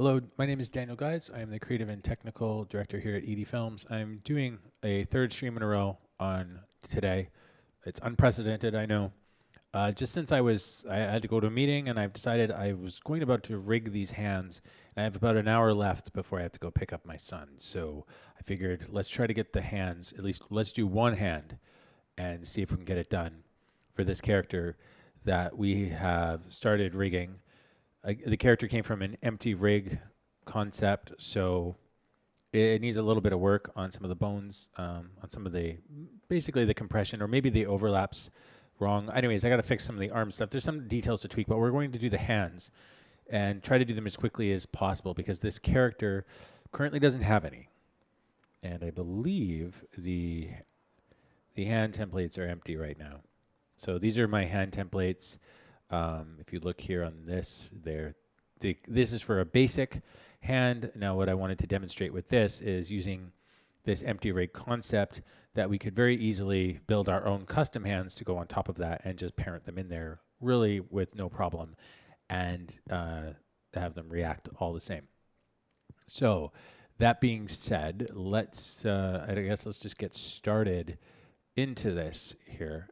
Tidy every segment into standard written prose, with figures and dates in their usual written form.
Hello, my name is Daniel Guys. I am the creative and technical director here at ED Films. I'm doing a third stream in a row on today. It's unprecedented, I know. Just since I had to go to a meeting and I've decided I was going about to rig these hands. And I have about an hour left before I have to go pick up my son. So I figured let's try to get the hands, at least let's do one hand and see if we can get it done for this character that we have started rigging. The character came from an empty rig concept, so it needs a little bit of work on some of the bones, on some of the basically the compression, or maybe the overlaps wrong. Anyways, I got to fix some of the arm stuff. There's some details to tweak, but we're going to do the hands and try to do them as quickly as possible because this character currently doesn't have any, and I believe the hand templates are empty right now. So these are my hand templates. If you look here on this, this is for a basic hand. Now what I wanted to demonstrate with this is using this empty rig concept that we could very easily build our own custom hands to go on top of that and just parent them in there really with no problem and have them react all the same. So that being said, I guess let's just get started into this here.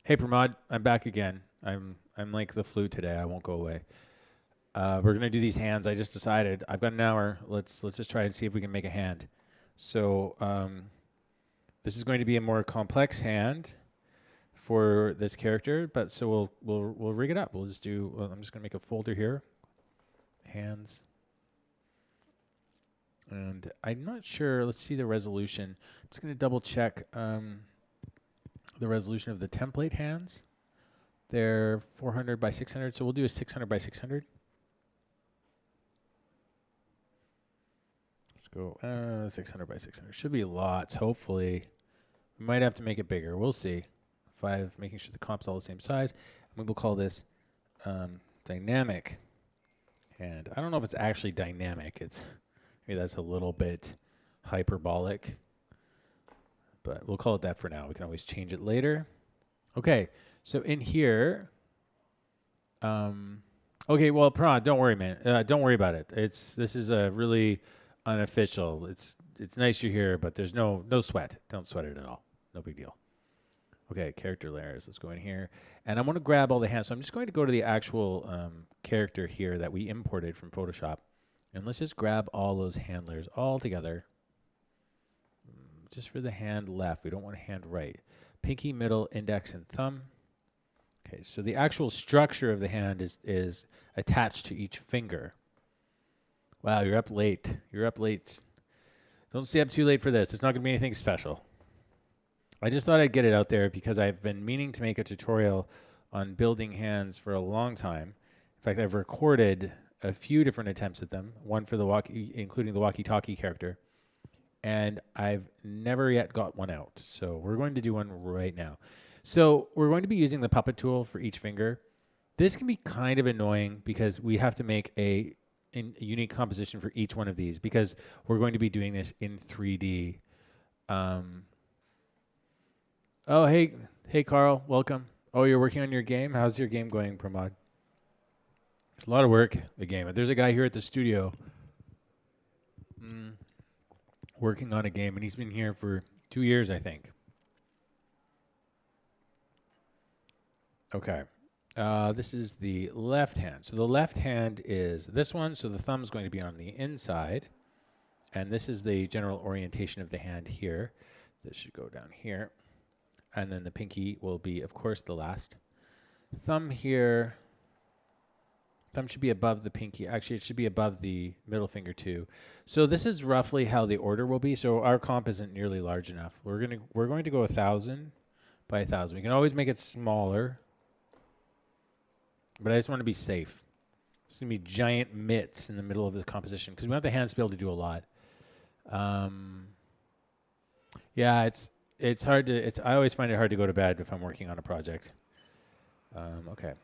Hey Pramod, I'm back again. I'm like the flu today. I won't go away. We're gonna do these hands. I just decided I've got an hour. Let's just try and see if we can make a hand. So this is going to be a more complex hand for this character, but so we'll rig it up. We'll just do. Well, I'm just gonna make a folder here. Hands. And I'm not sure. Let's see the resolution. I'm just gonna double check the resolution of the template hands. They're 400 by 600, so we'll do a 600 by 600. Let's go 600 by 600. Should be lots, hopefully. We might have to make it bigger. We'll see. Making sure the comp's all the same size. And we'll call this dynamic. And I don't know if it's actually dynamic. Maybe that's a little bit hyperbolic. But we'll call it that for now. We can always change it later. Okay, so in here, okay, well, Prad, don't worry, man. Don't worry about it. This is a really unofficial. It's nice you're here, but there's no sweat. Don't sweat it at all. No big deal. Okay, character layers. Let's go in here, and I want to grab all the hands. So I'm just going to go to the actual character here that we imported from Photoshop, and let's just grab all those handlers all together. Just for the hand left, we don't want hand right. Pinky, middle, index, and thumb. Okay, so the actual structure of the hand is attached to each finger. Wow, you're up late. You're up late. Don't stay up too late for this. It's not going to be anything special. I just thought I'd get it out there because I've been meaning to make a tutorial on building hands for a long time. In fact, I've recorded a few different attempts at them, one for including the walkie-talkie character, and I've never yet got one out. So we're going to do one right now. So we're going to be using the puppet tool for each finger. This can be kind of annoying because we have to make a unique composition for each one of these because we're going to be doing this in 3D. Oh, hey, Carl, welcome. Oh, you're working on your game? How's your game going, Pramod? It's a lot of work, the game. There's a guy here at the studio working on a game, and he's been here for 2 years, I think. Okay. This is the left hand. So the left hand is this one. So the thumb is going to be on the inside. And this is the general orientation of the hand here. This should go down here. And then the pinky will be, of course, the last. Thumb here. Thumb should be above the pinky. Actually, it should be above the middle finger too. So this is roughly how the order will be. So our comp isn't nearly large enough. We're going to go 1,000 by 1,000. We can always make it smaller. But I just want to be safe. It's going to be giant mitts in the middle of this composition because we want the hands to be able to do a lot. Yeah, it's hard to. I always find it hard to go to bed if I'm working on a project. Okay.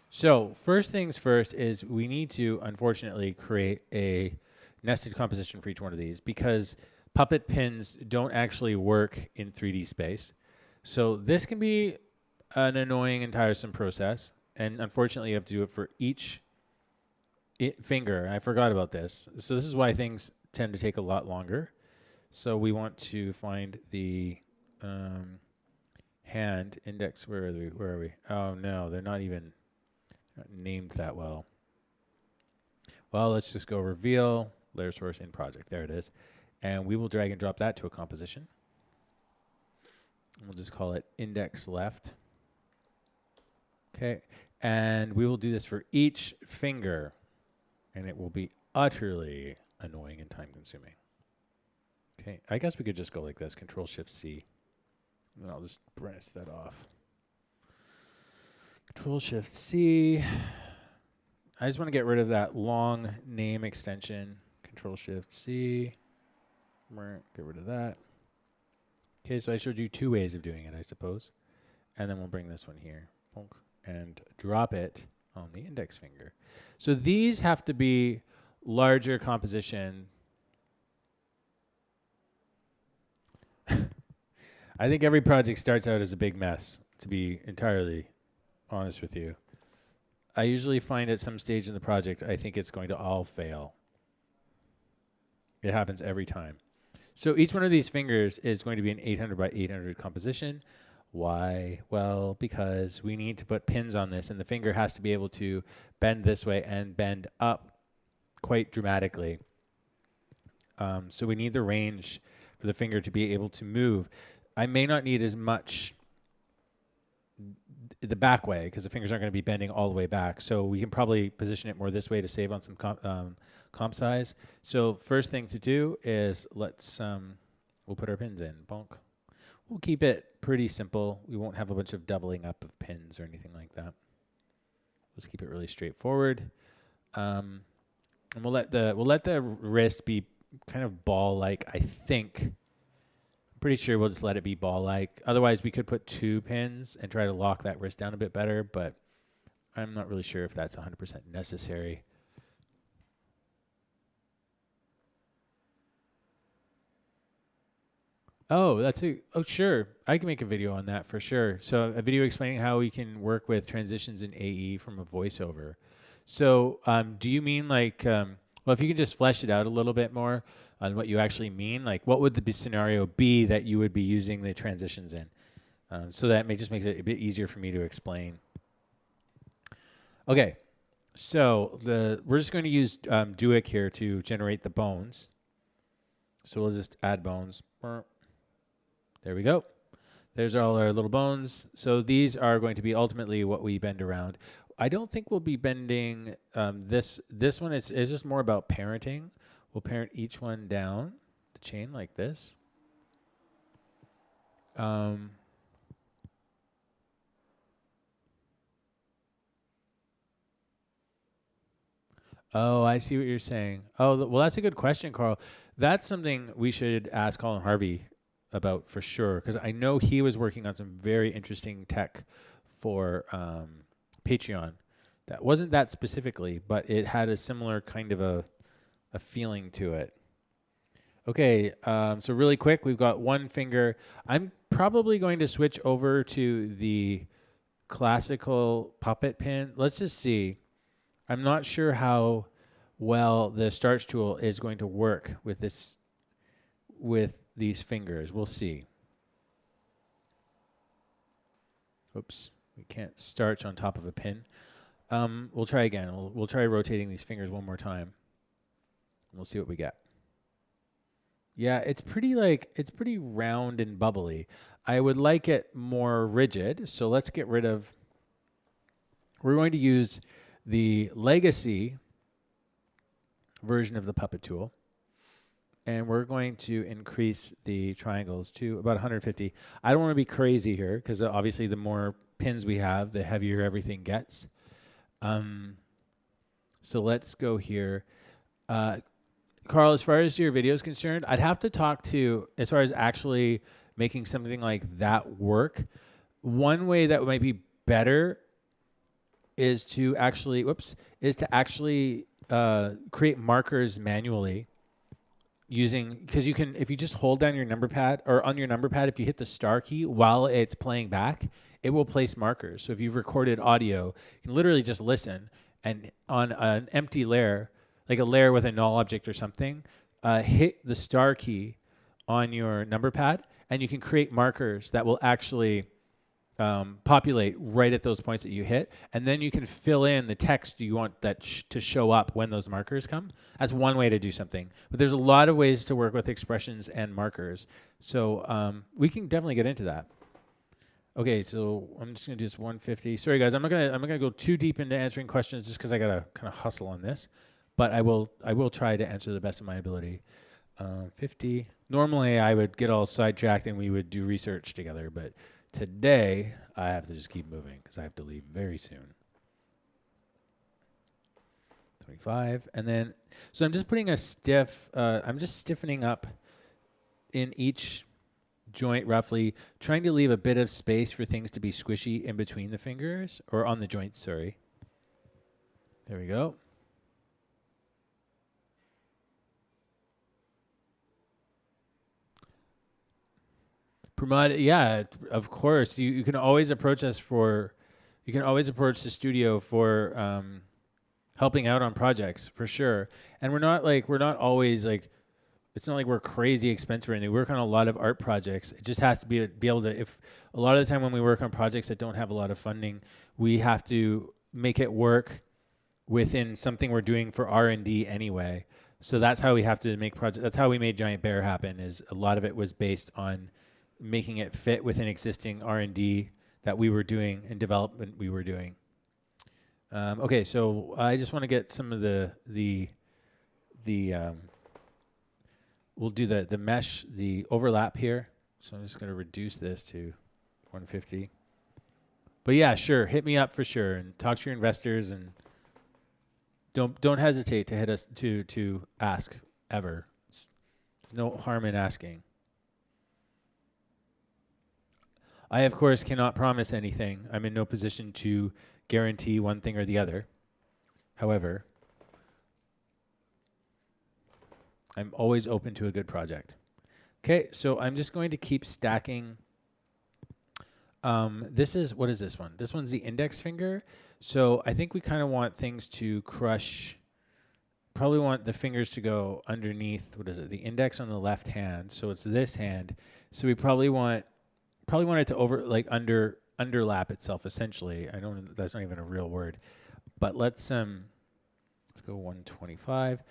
So first things first is we need to, unfortunately, create a nested composition for each one of these because puppet pins don't actually work in 3D space. So this can be an annoying and tiresome process. And unfortunately, you have to do it for each finger. I forgot about this. So this is why things tend to take a lot longer. So we want to find the hand index. Where are we? Where are we? Oh no, they're not even named that well. Well, let's just go reveal layer source in project. There it is. And we will drag and drop that to a composition. We'll just call it index left. Okay. And we will do this for each finger. And it will be utterly annoying and time consuming. Okay. I guess we could just go like this, Control Shift C. And then I'll just branch that off. Control Shift C. I just want to get rid of that long name extension. Control Shift C. Get rid of that. Okay, so I showed you two ways of doing it, I suppose. And then we'll bring this one here and drop it on the index finger. So these have to be larger composition. I think every project starts out as a big mess, to be entirely honest with you. I usually find at some stage in the project, I think it's going to all fail. It happens every time. So each one of these fingers is going to be an 800 by 800 composition. Why? Well, because we need to put pins on this, and the finger has to be able to bend this way and bend up quite dramatically. So we need the range for the finger to be able to move. I may not need as much the back way because the fingers aren't going to be bending all the way back. So we can probably position it more this way to save on some comp size. So first thing to do is we'll put our pins in. Bonk. We'll keep it pretty simple. We won't have a bunch of doubling up of pins or anything like that. Let's keep it really straightforward. And we'll let the wrist be kind of ball-like, I think. I'm pretty sure we'll just let it be ball-like. Otherwise, we could put 2 pins and try to lock that wrist down a bit better, but I'm not really sure if that's 100% necessary. Oh, sure. I can make a video on that for sure. So a video explaining how we can work with transitions in AE from a voiceover. So do you mean like, well, if you can just flesh it out a little bit more on what you actually mean, like what would the scenario be that you would be using the transitions in? So that just makes it a bit easier for me to explain. Okay, so we're just going to use Duic here to generate the bones. So we'll just add bones. There we go. There's all our little bones. So these are going to be ultimately what we bend around. I don't think we'll be bending this one. It's just more about parenting. We'll parent each one down the chain like this. Oh, I see what you're saying. Oh, well, that's a good question, Carl. That's something we should ask Colin Harvey about for sure, because I know he was working on some very interesting tech for Patreon. That wasn't that specifically, but it had a similar kind of a feeling to it. Okay, so really quick, we've got one finger. I'm probably going to switch over to the classical puppet pin. Let's just see. I'm not sure how well the starch tool is going to work with these fingers. We'll see. Oops, we can't starch on top of a pin. We'll try again. We'll try rotating these fingers one more time. We'll see what we get. Yeah, it's pretty round and bubbly. I would like it more rigid, so let's get rid of. We're going to use the legacy version of the puppet tool, and we're going to increase the triangles to about 150. I don't want to be crazy here because obviously the more pins we have, the heavier everything gets. So let's go here. Carl, as far as your video is concerned, I'd have to talk to, as far as actually making something like that work. One way that might be better is to actually, create markers manually using, because you can, if you just hold down your number pad, or on your number pad, if you hit the star key while it's playing back, it will place markers. So if you've recorded audio, you can literally just listen and on an empty layer, like a layer with a null object or something, hit the star key on your number pad, and you can create markers that will actually populate right at those points that you hit, and then you can fill in the text you want that to show up when those markers come. That's one way to do something, but there's a lot of ways to work with expressions and markers. So we can definitely get into that. Okay, so I'm just gonna do this 150. Sorry guys, I'm not gonna go too deep into answering questions just because I gotta kind of hustle on this, but I will try to answer the best of my ability. 50. Normally I would get all sidetracked and we would do research together, but today I have to just keep moving because I have to leave very soon. 25, and then so I'm just putting a stiff. I'm just stiffening up in each joint roughly, trying to leave a bit of space for things to be squishy in between the fingers, or on the joints, sorry. There we go. Pramod, yeah, of course. You can always approach us for, you can always approach the studio for helping out on projects, for sure. And we're not always like, it's not like we're crazy expensive or anything. We work on a lot of art projects. It just has to be able to, if a lot of the time when we work on projects that don't have a lot of funding, we have to make it work within something we're doing for R&D anyway. So that's how we have to make projects. That's how we made Giant Bear happen, is a lot of it was based on making it fit within existing R&D that we were doing and development we were doing. Okay, so I just want to get some of the we'll do the mesh, the overlap here. So I'm just going to reduce this to 150. But yeah, sure, hit me up for sure, and talk to your investors, and don't hesitate to hit us to ask ever. It's no harm in asking. I of course cannot promise anything. I'm in no position to guarantee one thing or the other. However, I'm always open to a good project. Okay, so I'm just going to keep stacking. This is, what is this one? This one's the index finger. So I think we kind of want things to crush, probably want the fingers to go underneath, what is it? The index on the left hand. So it's this hand. So we probably want it to underlap itself essentially. I don't, that's not even a real word. But let's go 125.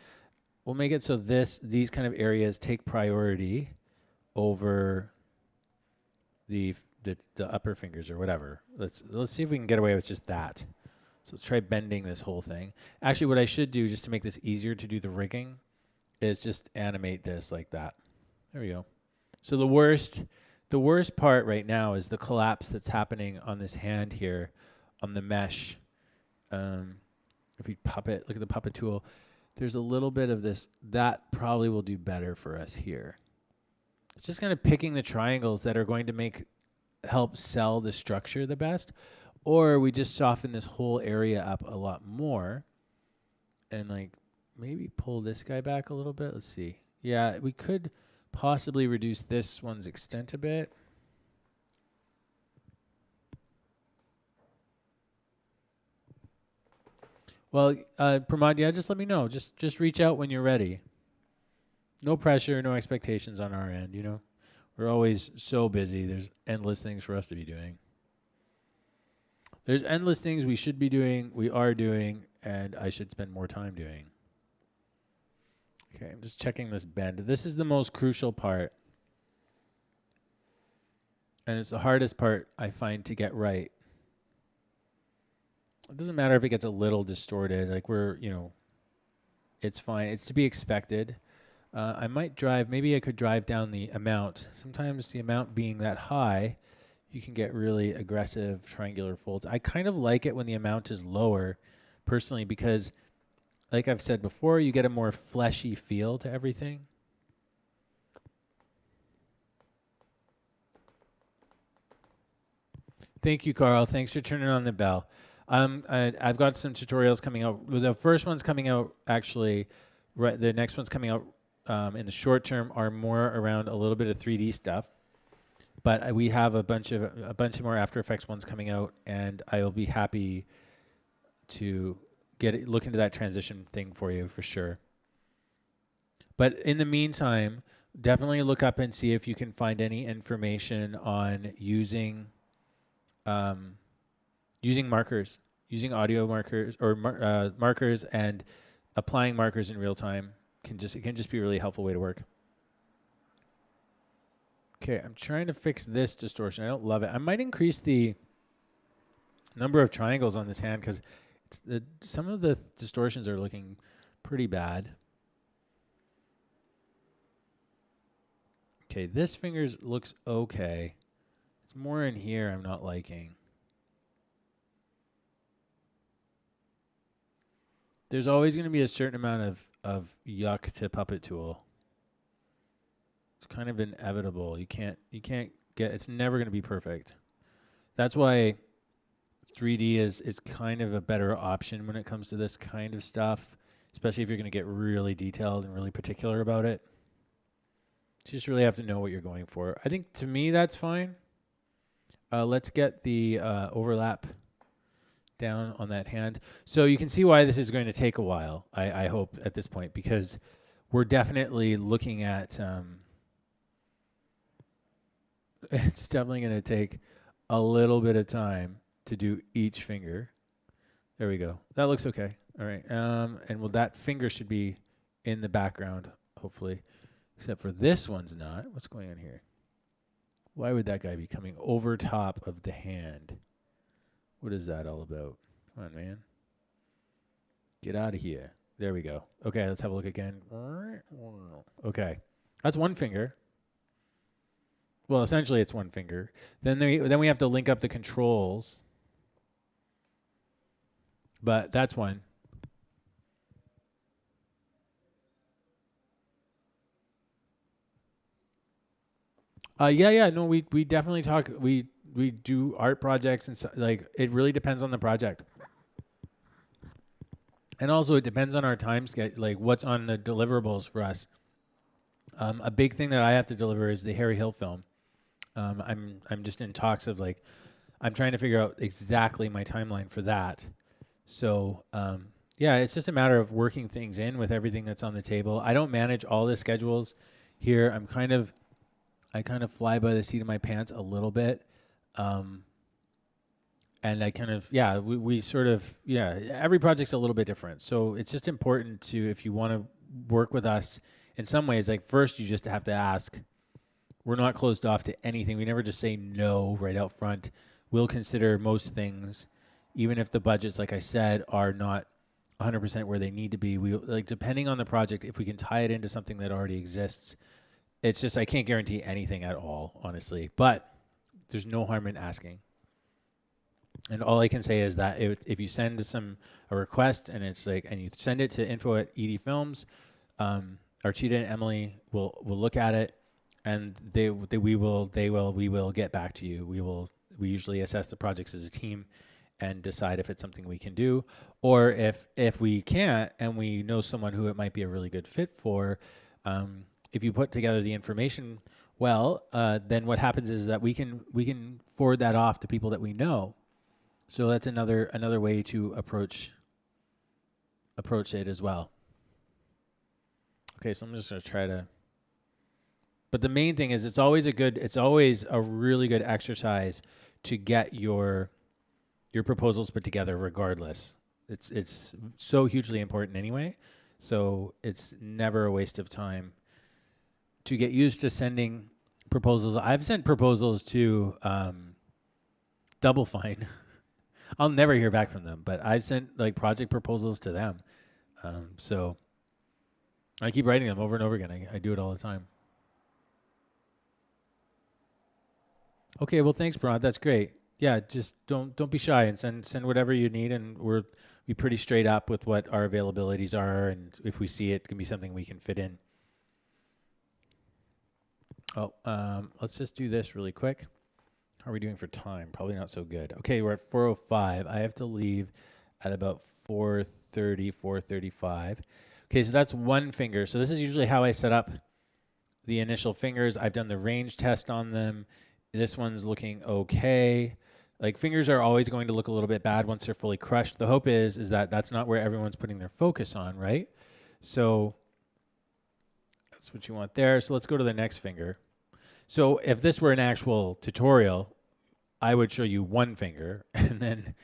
We'll make it so these kind of areas take priority over the upper fingers or whatever. Let's see if we can get away with just that. So let's try bending this whole thing. Actually, what I should do just to make this easier to do the rigging is just animate this like that. There we go. So the worst part right now is the collapse that's happening on this hand here on the mesh. If we puppet, look at the puppet tool, there's a little bit of this. That probably will do better for us here. It's just kind of picking the triangles that are going to help sell the structure the best, or we just soften this whole area up a lot more and like maybe pull this guy back a little bit. Let's see. Yeah, we could possibly reduce this one's extent a bit. Well, Pramod, yeah, just let me know. Just reach out when you're ready. No pressure, no expectations on our end, you know. We're always so busy. There's endless things for us to be doing. There's endless things we should be doing, we are doing, and I should spend more time doing. Okay, I'm just checking this bend. This is the most crucial part. And it's the hardest part I find to get right. It doesn't matter if it gets a little distorted. Like it's fine. It's to be expected. I might maybe I could drive down the amount. Sometimes the amount being that high, you can get really aggressive triangular folds. I kind of like it when the amount is lower, personally, because like I've said before, you get a more fleshy feel to everything. Thank you, Carl. Thanks for turning on the bell. I've got some tutorials coming out. The first one's coming out actually. Right, the next one's coming out in the short term are more around a little bit of 3D stuff. But we have a bunch of more After Effects ones coming out, and I will be happy to look into that transition thing for you for sure. But in the meantime, definitely look up and see if you can find any information on um, using markers, using audio markers or markers, and applying markers in real time. It can just be a really helpful way to work. Okay, I'm trying to fix this distortion. I don't love it. I might increase the number of triangles on this hand because some of the distortions are looking pretty bad. Okay, this finger looks okay. It's more in here I'm not liking. There's always going to be a certain amount of yuck to Puppet Tool. It's kind of inevitable. You can't get, it's never going to be perfect. That's why 3D is kind of a better option when it comes to this kind of stuff, especially if you're going to get really detailed and really particular about it. You just really have to know what you're going for. I think to me that's fine. Let's get the overlap down on that hand. So you can see why this is going to take a while, I hope, at this point, because we're definitely looking at, it's definitely going to take a little bit of time to do each finger. There we go. That looks okay. All right. And well, that finger should be in the background, hopefully, except for this one's not. What's going on here? Why would that guy be coming over top of the hand? What is that all about? Come on, man. Get out of here. There we go. Okay, let's have a look again. Okay. That's one finger. Well, essentially it's one finger. Then we have to link up the controls. But that's one. Yeah. No, we definitely talk. We do art projects and like it really depends on the project. And also it depends on our time schedule, like what's on the deliverables for us. A big thing that I have to deliver is the Harry Hill film. I'm just in talks of like I'm trying to figure out exactly my timeline for that. So yeah, it's just a matter of working things in with everything that's on the table. I don't manage all the schedules here. I kind of fly by the seat of my pants a little bit. And I kind of, yeah, we sort of, yeah, every project's a little bit different. So it's just important to, if you want to work with us in some ways, like first you just have to ask. We're not closed off to anything. We never just say no right out front. We'll consider most things, even if the budgets, like I said, are not 100% where they need to be. We like depending on the project, if we can tie it into something that already exists. It's just I can't guarantee anything at all, honestly. But there's no harm in asking. And all I can say is that if you send a request and it's like, and you send it to info@edfilms, Archita and Emily will look at it, and we will get back to you. We usually assess the projects as a team and decide if it's something we can do, or if we can't and we know someone who it might be a really good fit for. If you put together the information well, then what happens is that we can forward that off to people that we know. So that's another way to approach it as well. Okay, so I'm just going to try to. But the main thing is it's always a really good exercise to get your proposals put together regardless. It's so hugely important anyway. So it's never a waste of time to get used to sending proposals. I've sent proposals to Double Fine. I'll never hear back from them, but I've sent like project proposals to them. So I keep writing them over and over again. I do it all the time. Okay, well, thanks, Brad. That's great. Yeah, just don't be shy and send whatever you need, and we're be pretty straight up with what our availabilities are, and if we see it can be something we can fit in. Oh, let's just do this really quick. How are we doing for time? Probably not so good. Okay, we're at 4:05. I have to leave at about 4:30, 4:35. Okay, so that's one finger. So this is usually how I set up the initial fingers. I've done the range test on them. This one's looking okay. Like fingers are always going to look a little bit bad once they're fully crushed. The hope is that that's not where everyone's putting their focus on, right? So that's what you want there. So let's go to the next finger. So if this were an actual tutorial, I would show you one finger, and then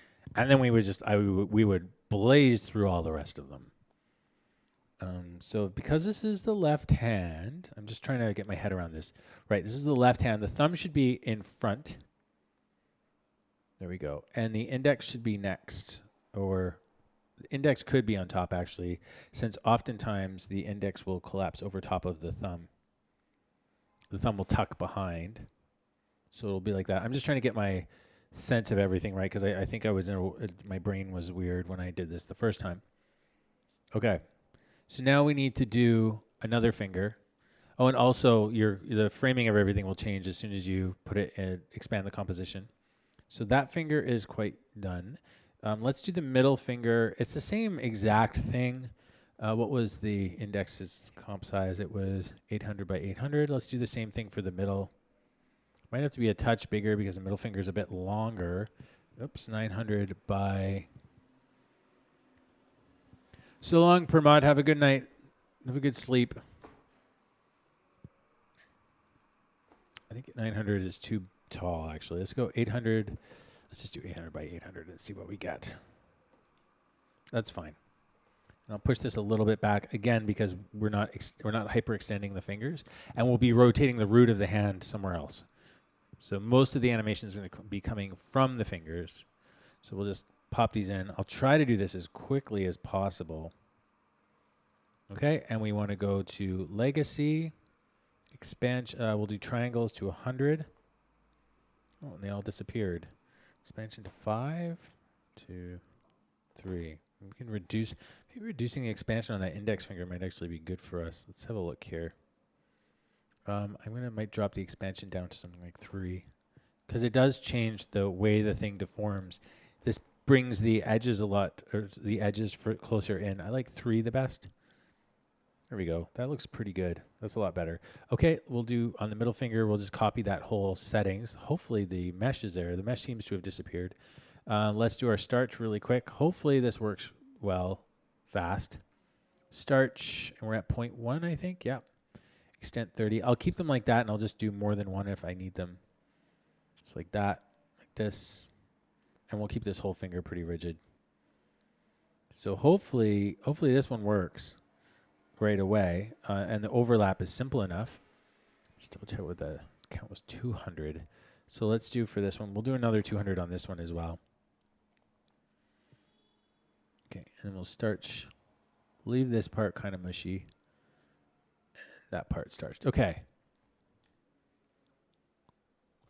we would blaze through all the rest of them. So because this is the left hand, I'm just trying to get my head around this. Right, this is the left hand. The thumb should be in front. There we go. And the index should be next, or the index could be on top actually, since oftentimes the index will collapse over top of the thumb. The thumb will tuck behind. So it'll be like that. I'm just trying to get my sense of everything right, because I think I was my brain was weird when I did this the first time. Okay. So now we need to do another finger. Oh, and also the framing of everything will change as soon as you put it and expand the composition. So that finger is quite done. Let's do the middle finger. It's the same exact thing. What was the index's comp size? It was 800 by 800. Let's do the same thing for the middle. Might have to be a touch bigger because the middle finger is a bit longer. Oops, 900 by... So long, Pramod. Have a good night. Have a good sleep. I think 900 is too tall, actually. Let's go 800. Let's just do 800 by 800 and see what we get. That's fine. And I'll push this a little bit back again because we're not hyperextending the fingers, and we'll be rotating the root of the hand somewhere else. So most of the animation is going to be coming from the fingers. So we'll just pop these in. I'll try to do this as quickly as possible. Okay, and we want to go to Legacy, Expansion. We'll do triangles to 100. Oh, and they all disappeared. Expansion to 5, 2, 3. We can reduce. Maybe reducing the expansion on that index finger might actually be good for us. Let's have a look here. Might drop the expansion down to something like 3, because it does change the way the thing deforms. This brings the edges closer in. I like 3 the best. There we go. That looks pretty good. That's a lot better. Okay, we'll do on the middle finger, we'll just copy that whole settings. Hopefully the mesh is there. The mesh seems to have disappeared. Let's do our starch really quick. Hopefully this works well, fast. Starch, and we're at 0.1, I think. Yep. Extent 30. I'll keep them like that, and I'll just do more than one if I need them. Just like that, like this. And we'll keep this whole finger pretty rigid. So hopefully this one works right away, and the overlap is simple enough. Just double check what the count was. 200. So let's do for this one. We'll do another 200 on this one as well. Okay, and then we'll starch. Leave this part kind of mushy. That part starched. Okay.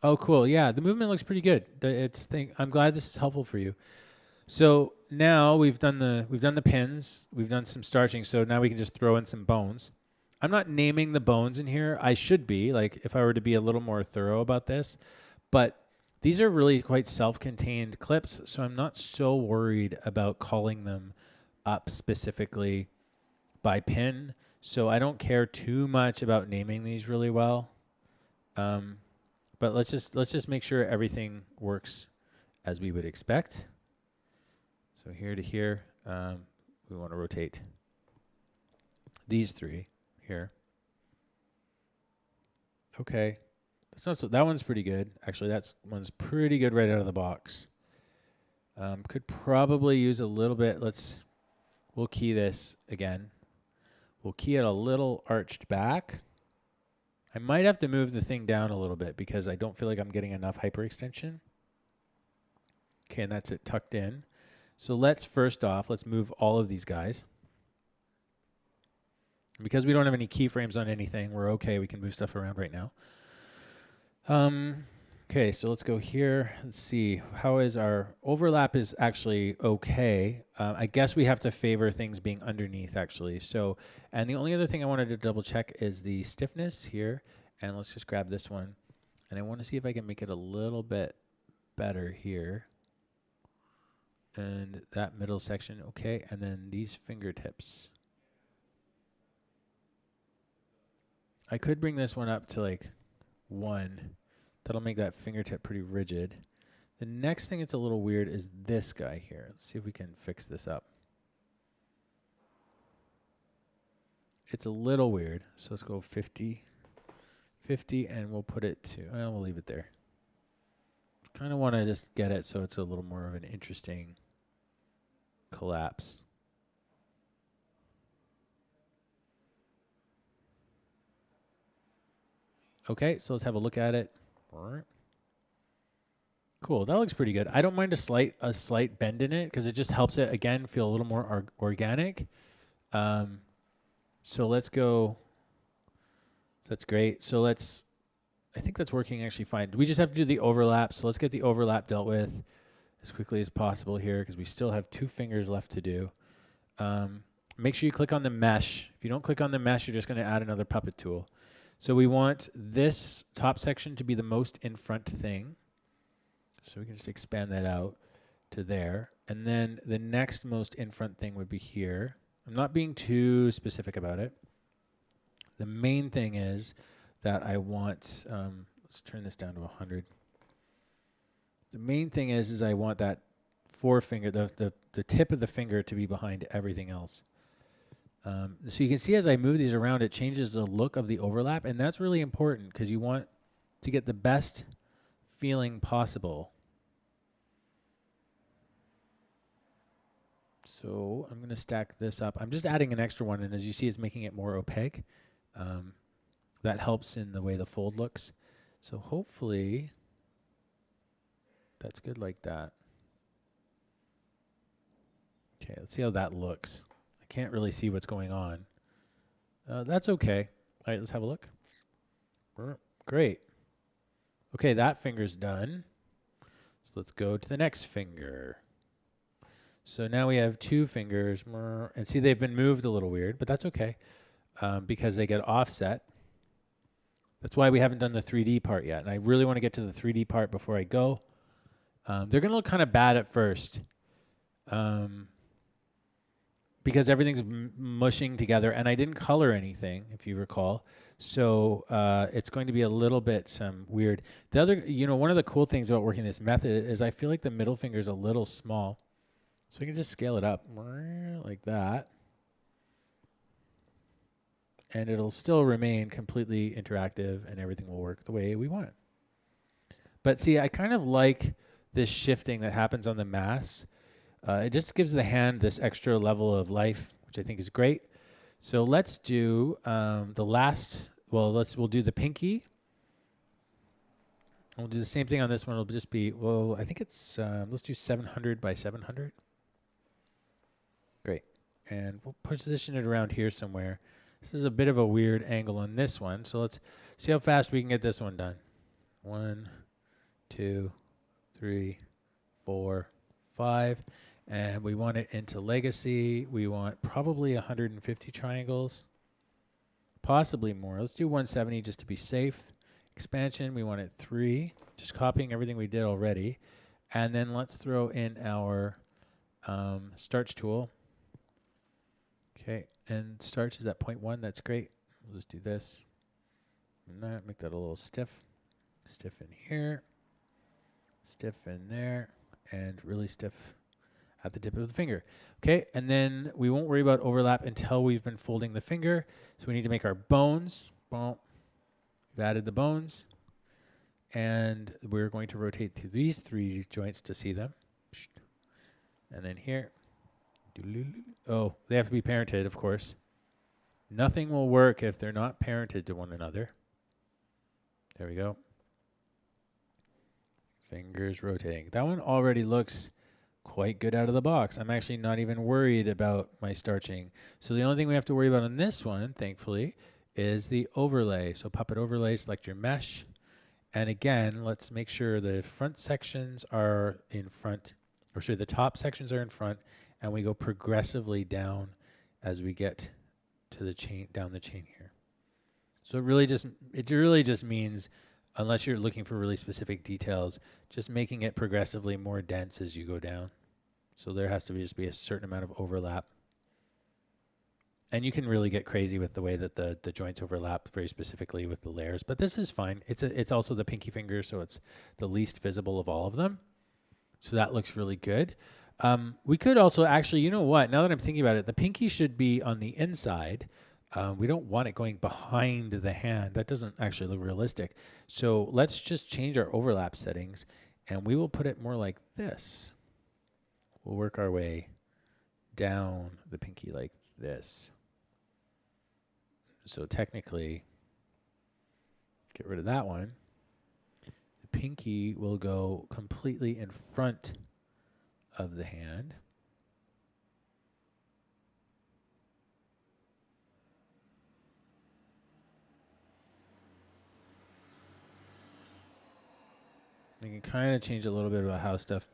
Oh, cool. Yeah, the movement looks pretty good. I'm glad this is helpful for you. So now we've done the pins, we've done some starching, so now we can just throw in some bones. I'm not naming the bones in here. I should be, like, if I were to be a little more thorough about this, but these are really quite self-contained clips, so I'm not so worried about calling them up specifically by pin. So I don't care too much about naming these really well. But let's just make sure everything works as we would expect. So here to here, we want to rotate these 3 here. Okay, that's not so. That one's pretty good. Actually, that one's pretty good right out of the box. Could probably use a little bit. We'll key this again. We'll key it a little arched back. I might have to move the thing down a little bit because I don't feel like I'm getting enough hyperextension. Okay, and that's it tucked in. So let's move all of these guys. Because we don't have any keyframes on anything, we're okay. We can move stuff around right now. Okay, so let's go here. Let's see. How is our overlap is actually okay. I guess we have to favor things being underneath, actually. So, and the only other thing I wanted to double check is the stiffness here. And let's just grab this one. And I want to see if I can make it a little bit better here. And that middle section, okay. And then these fingertips. I could bring this one up to like 1. That'll make that fingertip pretty rigid. The next thing that's a little weird is this guy here. Let's see if we can fix this up. It's a little weird. So let's go 50, 50, and we'll put it to, well, we'll leave it there. Kind of want to just get it so it's a little more of an interesting collapse. Okay, so let's have a look at it. Cool, that looks pretty good. I don't mind a slight bend in it because it just helps it, again, feel a little more organic. So let's go. That's great. So I think that's working actually fine. We just have to do the overlap. So let's get the overlap dealt with as quickly as possible here because we still have 2 fingers left to do. Make sure you click on the mesh. If you don't click on the mesh, you're just going to add another puppet tool. So we want this top section to be the most in front thing. So we can just expand that out to there. And then the next most in front thing would be here. I'm not being too specific about it. The main thing is that I want, let's turn this down to 100. The main thing is I want that forefinger, the tip of the finger to be behind everything else. So you can see as I move these around, it changes the look of the overlap, and that's really important because you want to get the best feeling possible. So I'm going to stack this up. I'm just adding an extra one, and as you see, it's making it more opaque. That helps in the way the fold looks. So hopefully that's good like that. Okay, let's see how that looks. I can't really see what's going on. That's okay. All right, let's have a look. Great. Okay, that finger's done. So let's go to the next finger. So now we have 2 fingers. And see, they've been moved a little weird, but that's okay because they get offset. That's why we haven't done the 3D part yet. And I really want to get to the 3D part before I go. They're going to look kind of bad at first because everything's mushing together. And I didn't color anything, if you recall. So it's going to be a little bit weird. The other, one of the cool things about working this method is I feel like the middle finger is a little small. So we can just scale it up like that. And it'll still remain completely interactive and everything will work the way we want. But see, I kind of like this shifting that happens on the mass. It just gives the hand this extra level of life, which I think is great. So let's do the last, we'll do the pinky. We'll do the same thing on this one. It'll just be, I think it's, let's do 700 by 700. Great. And we'll position it around here somewhere. This is a bit of a weird angle on this one. So let's see how fast we can get this one done. 1, 2, 3, 4, 5. And we want it into legacy. We want probably 150 triangles, possibly more. Let's do 170 just to be safe. Expansion, we want it 3, just copying everything we did already. And then let's throw in our starch tool. Okay, and starch is at 0.1, that's great. We'll just do this and that, make that a little stiff. Stiff in here, stiff in there, and really stiff at the tip of the finger. Okay, and then we won't worry about overlap until we've been folding the finger. So we need to make our bones. Boom. We've added the bones. And we're going to rotate through these 3 joints to see them. And then here. Oh, they have to be parented, of course. Nothing will work if they're not parented to one another. There we go. Fingers rotating. That one already looks quite good out of the box. I'm actually not even worried about my starching. So the only thing we have to worry about on this one, thankfully, is the overlay. So puppet overlay, select your mesh. And again, let's make sure the front sections are in front, or sorry, the top sections are in front, and we go progressively down as we get to the chain, down the chain here. So it really just means, unless you're looking for really specific details, just making it progressively more dense as you go down. So there has to just be a certain amount of overlap. And you can really get crazy with the way that the joints overlap very specifically with the layers, but this is fine. It's also the pinky finger, so it's the least visible of all of them. So that looks really good. We could also actually, you know what? Now that I'm thinking about it, the pinky should be on the inside. We don't want it going behind the hand. That doesn't actually look realistic. So let's just change our overlap settings and we will put it more like this. We'll work our way down the pinky like this. So technically, get rid of that one. The pinky will go completely in front of the hand. You can kind of change a little bit about how stuff.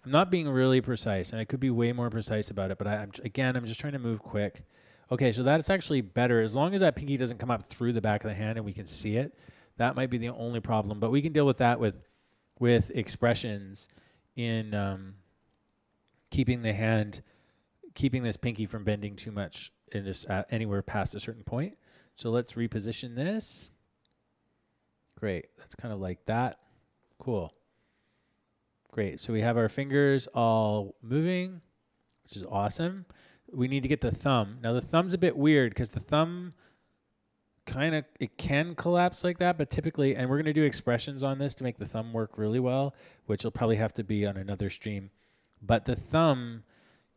I'm not being really precise, and I could be way more precise about it, but I'm just trying to move quick. Okay, so that's actually better. As long as that pinky doesn't come up through the back of the hand and we can see it, that might be the only problem. But we can deal with that with expressions in keeping this pinky from bending too much in just anywhere past a certain point. So let's reposition this. Great, that's kind of like that. Cool. Great. So we have our fingers all moving, which is awesome. We need to get the thumb. Now the thumb's a bit weird because the thumb it can collapse like that, but typically, and we're going to do expressions on this to make the thumb work really well, which will probably have to be on another stream. But the thumb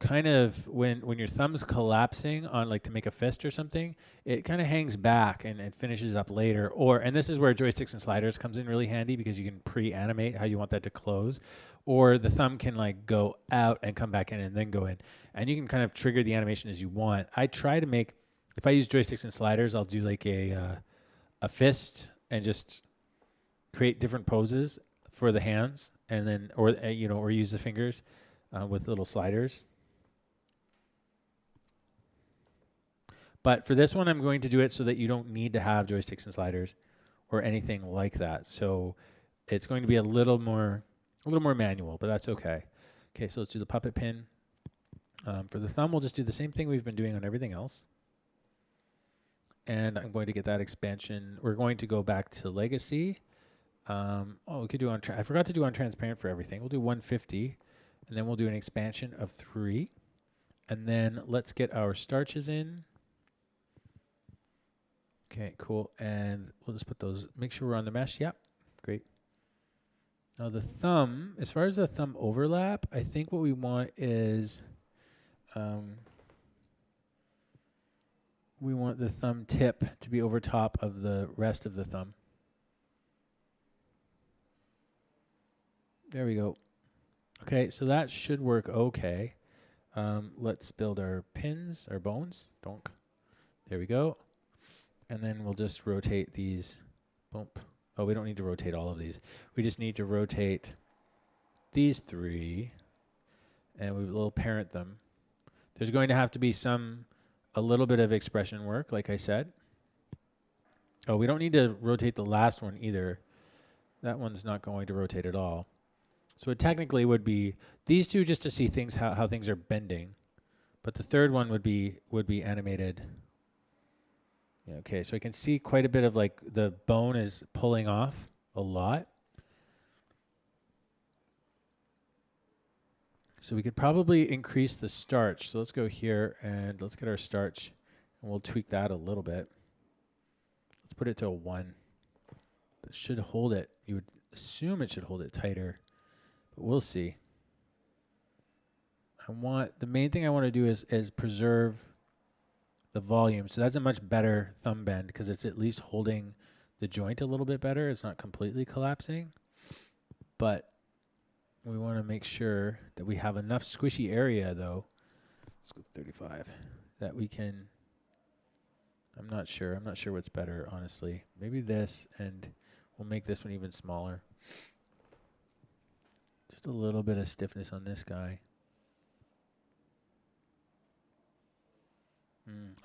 kind of, when your thumb's collapsing on like to make a fist or something, it kind of hangs back and it finishes up later. And this is where joysticks and sliders comes in really handy because you can pre-animate how you want that to close. Or the thumb can like go out and come back in and then go in. And you can kind of trigger the animation as you want. I try to make, if I use joysticks and sliders, I'll do like a fist and just create different poses for the hands, and then or use the fingers with little sliders. But for this one, I'm going to do it so that you don't need to have joysticks and sliders or anything like that. So it's going to be a little more manual, but that's okay. Okay, so let's do the puppet pin. For the thumb, we'll just do the same thing we've been doing on everything else. And I'm going to get that expansion. We're going to go back to legacy. We could do I forgot to do on transparent for everything. We'll do 150, and then we'll do an expansion of 3. And then let's get our starches in. Okay, cool. And we'll just put those, make sure we're on the mesh. Yep, great. Now the thumb, as far as the thumb overlap, I think what we want is, we want the thumb tip to be over top of the rest of the thumb. There we go. Okay, so that should work okay. Let's build our pins, our bones. Donk. There we go. And then we'll just rotate these. Bump. Oh, we don't need to rotate all of these. We just need to rotate these 3, and we will parent them. There's going to have to be a little bit of expression work, like I said. Oh, we don't need to rotate the last one either. That one's not going to rotate at all. So it technically would be these 2 just to see things how things are bending, but the third one would be animated. Okay, so I can see quite a bit of like the bone is pulling off a lot. So we could probably increase the starch. So let's go here and let's get our starch, and we'll tweak that a little bit. Let's put it to a 1. That should hold it. You would assume it should hold it tighter, but we'll see. The main thing I want to do is preserve the volume. So that's a much better thumb bend because it's at least holding the joint a little bit better. It's not completely collapsing, but we want to make sure that we have enough squishy area though. Let's go 35. That we can, I'm not sure what's better, honestly. Maybe this, and we'll make this one even smaller. Just a little bit of stiffness on this guy.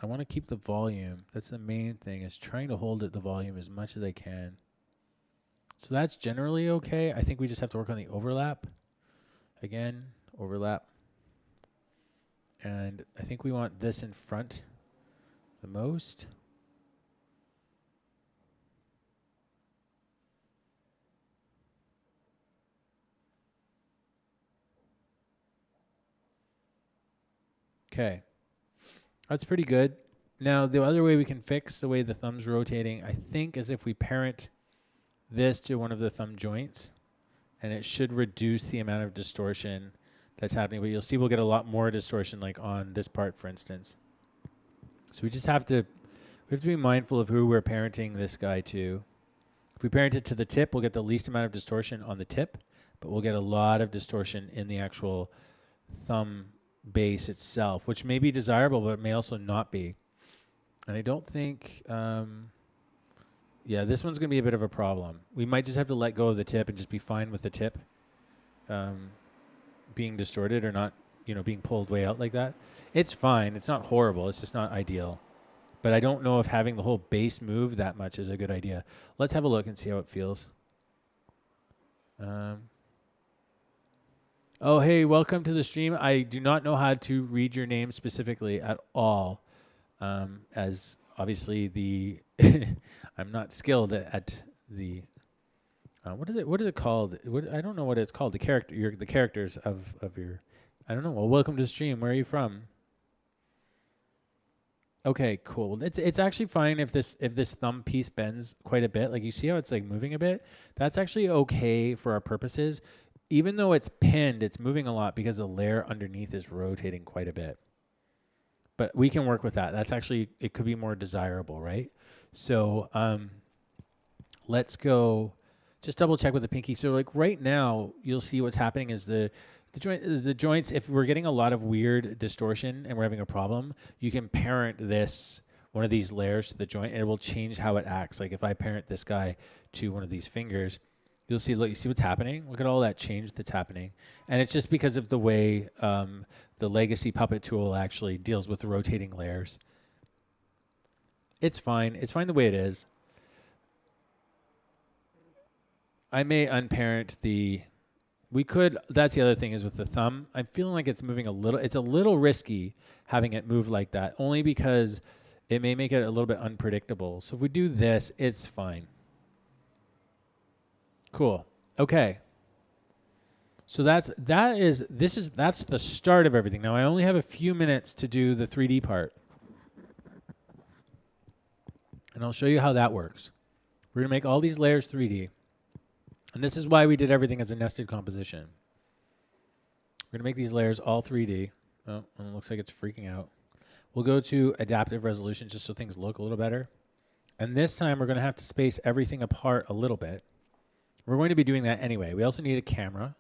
I want to keep the volume. That's the main thing, is trying to hold the volume as much as I can. So that's generally okay. I think we just have to work on the overlap. Again, overlap. And I think we want this in front the most. Okay, that's pretty good. Now, the other way we can fix the way the thumb's rotating, I think, is if we parent this to one of the thumb joints, and it should reduce the amount of distortion that's happening. But you'll see we'll get a lot more distortion, like on this part, for instance. So we have to be mindful of who we're parenting this guy to. If we parent it to the tip, we'll get the least amount of distortion on the tip, but we'll get a lot of distortion in the actual thumb base itself, which may be desirable, but it may also not be. And I don't think, yeah, this one's going to be a bit of a problem. We might just have to let go of the tip and just be fine with the tip being distorted or not, being pulled way out like that. It's fine. It's not horrible. It's just not ideal. But I don't know if having the whole base move that much is a good idea. Let's have a look and see how it feels. Oh, hey, welcome to the stream. I do not know how to read your name specifically at all, as obviously I'm not skilled at the what is it called? I don't know what it's called. The characters of your. I don't know. Well, welcome to the stream. Where are you from? Okay, cool. It's actually fine if this thumb piece bends quite a bit. Like you see how it's like moving a bit? That's actually okay for our purposes. Even though it's pinned, it's moving a lot because the layer underneath is rotating quite a bit. But we can work with that. That's actually, it could be more desirable, right? So let's go just double check with the pinky. So like right now, you'll see what's happening is the joints, if we're getting a lot of weird distortion and we're having a problem, you can parent one of these layers to the joint and it will change how it acts. Like if I parent this guy to one of these fingers, you'll see, look, you see what's happening? Look at all that change that's happening. And it's just because of the way the Legacy Puppet tool actually deals with the rotating layers. It's fine. It's fine the way it is. I may unparent that's the other thing is with the thumb, I'm feeling like it's moving it's a little risky having it move like that, only because it may make it a little bit unpredictable. So if we do this, it's fine. Cool. Okay. So that's the start of everything. Now I only have a few minutes to do the 3D part. And I'll show you how that works. We're going to make all these layers 3D. And this is why we did everything as a nested composition. We're going to make these layers all 3D. Oh, and it looks like it's freaking out. We'll go to adaptive resolution just so things look a little better. And this time we're going to have to space everything apart a little bit. We're going to be doing that anyway. We also need a camera.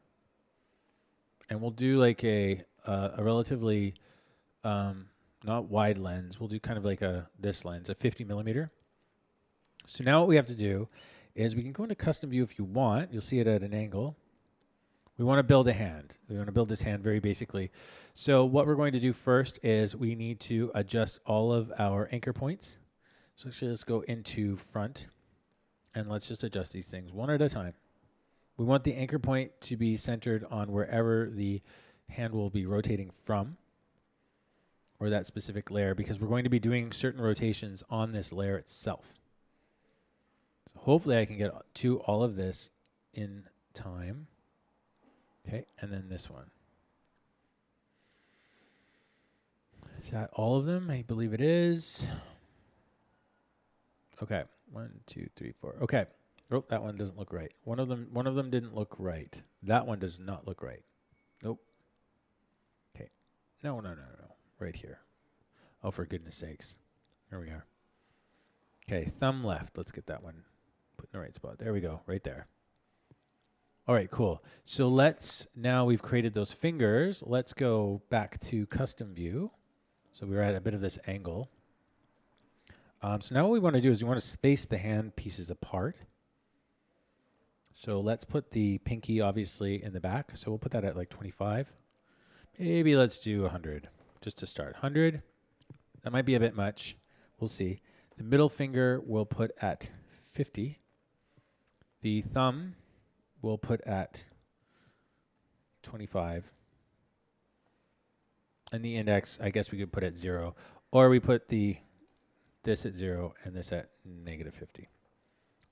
And we'll do like a relatively not wide lens. We'll do kind of like this lens, a 50 millimeter. So now what we have to do is we can go into custom view if you want. You'll see it at an angle. We want to build a hand. We want to build this hand very basically. So what we're going to do first is we need to adjust all of our anchor points. So actually let's go into front and let's just adjust these things one at a time. We want the anchor point to be centered on wherever the hand will be rotating from, or that specific layer, because we're going to be doing certain rotations on this layer itself. So hopefully I can get to all of this in time. Okay, and then this one. Is that all of them? I believe it is. Okay, 1, 2, 3, 4. Okay. Oh, that one doesn't look right. One of them didn't look right. That one does not look right. Nope. Okay. No. Right here. Oh, for goodness sakes. Here we are. Okay, thumb left. Let's get that one put in the right spot. There we go, right there. All right, cool. So now we've created those fingers. Let's go back to custom view. So we were at a bit of this angle. So now what we want to do is we want to space the hand pieces apart. So let's put the pinky obviously in the back. So we'll put that at like 25. Maybe let's do 100 just to start. 100. That might be a bit much. We'll see. The middle finger we'll put at 50. The thumb we'll put at 25. And the index, I guess we could put at 0. Or we put this at 0 and this at -50.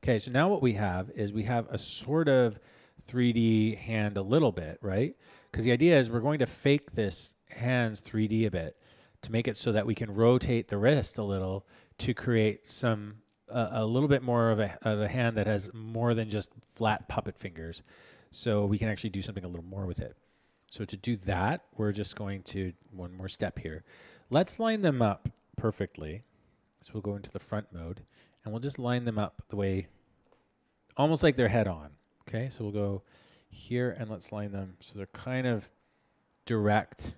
Okay, so now what we have is we have a sort of 3D hand a little bit, right? Because the idea is we're going to fake this hand's 3D a bit. to make it so that we can rotate the wrist a little to create some a little bit more of a hand that has more than just flat puppet fingers. So we can actually do something a little more with it. So to do that, we're just going to one more step here. Let's line them up perfectly. So we'll go into the front mode and we'll just line them up the way, almost like they're head on. Okay, so we'll go here and let's line them so they're kind of direct.